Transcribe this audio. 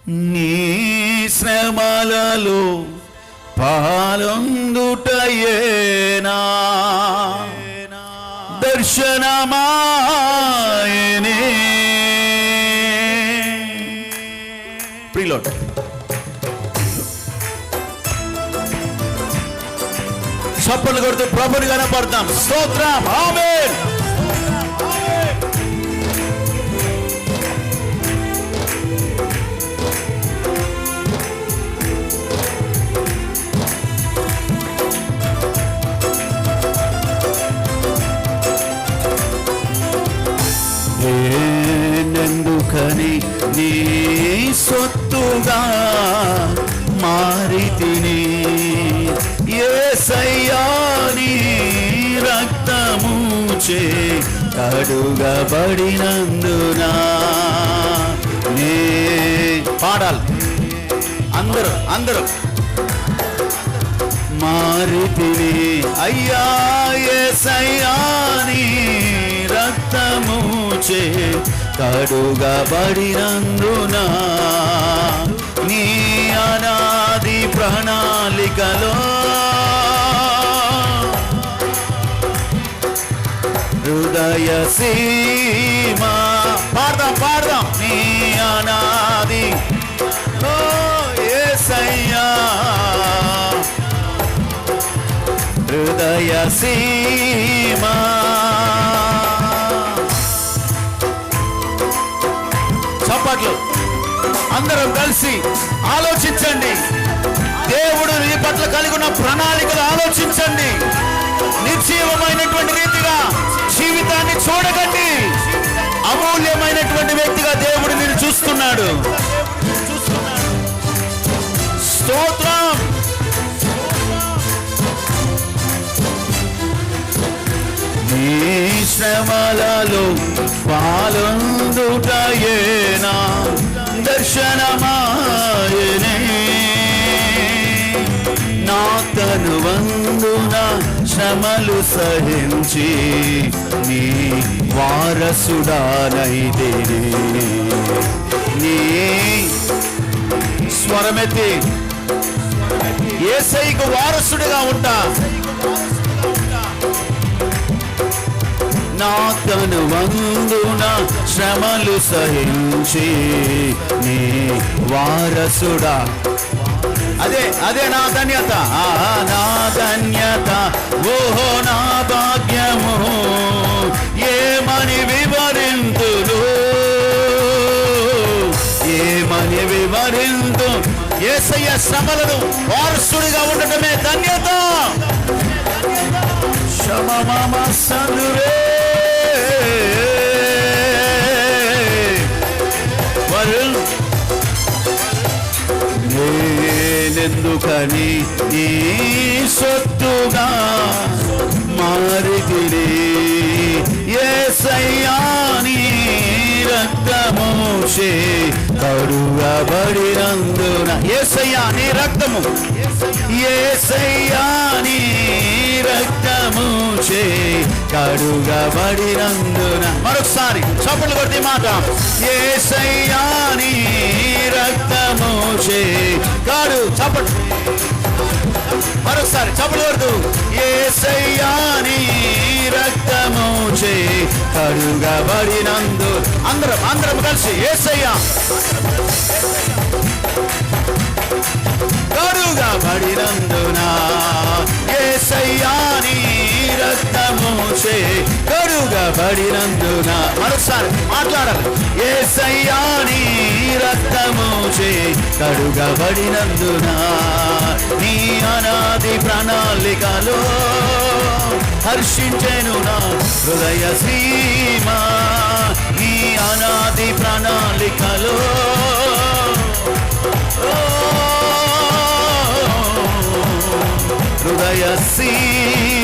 నీ శ్రమలలో పాలొందుటయేనా దర్శనమాయనే. ప్రిలోడ్ చప్పట్లు కొడుతూ ప్రభుని కనపడతాం. స్తోత్రం, ఆమేన్. నేనెందుకని నీ సొత్తుగా మారితిని, యేసయ్యా నీ రక్తముచే కడుగబడినందునా. నే పాడాలి అందరూ మారితిని అయ్యా, యేసయ్యా నీ రక్తముచే కడుగబడినందునా. నీ అనాది ప్రణాళికలో హృదయ సీమా పాడదాం. నీ అనాది యేసయ్యా హృదయ సీమా. చప్పట్లు అందరం కలిసి ఆలోచించండి. దేవుడు నీ పట్ల కలిగి ఉన్న ప్రణాళికలు ఆలోచించండి. నిర్జీవమైనటువంటి రీతిగా జీవితాన్ని చూడకండి. అమూల్యమైనటువంటి వ్యక్తిగా దేవుడు నిన్ను చూస్తున్నాడు. స్తోత్రం. నీ శ్రమలలో పాలొందుటయేనా దర్శనమాయనే. నా తనువందున శ్రమలు సహించి నీ వారసుడానైతిని. నీ స్వరమెత్తి యేసయ్యకు వారసుడిగా ఉంటా. నా తనువందున శ్రమలు సహించి నీ వారసుడా. అదే నా ధన్యత, నా ధన్యత, ఓహో నా భాగ్యము. ఏమని వివరింతులు, ఏమని వివరింతు. యేసయ్య శ్రమలను వారసుడిగా ఉండటమే ధన్యత. శమమమ సందురే వరుణ్. నేనెందుకని నీ సొత్తుగా మారితిని, యేసయ్యా నీ రక్తముచే కడుగబడినందున. యేసయ్యా నీ రక్తము, యేసయ్యా నీ రక్తముచే కడుగబడినందున. మరొకసారి చప్పట్లు కొట్టి మాట. యేసయ్యా నీ రక్తముచే చప్పట్లు మరొకసారి చప్పట్లు కొడుతూ. యేసయ్యా నీ రక్తముచే కడుగబడినందు. అందరం కలిసి యేసయ్యా కడుగబడినందున. యేసయ్యా నీ రక్తముచే కడుగబడినందున. మరొకసారి మాట్లాడాలి. యేసయ్యా నీ రక్తముచే కడుగబడినందున. నీ అనాది ప్రణాళికలో హర్షించెను నా హృదయ సీమా. నీ అనాది ప్రణాళికలో హృదయ సీమా.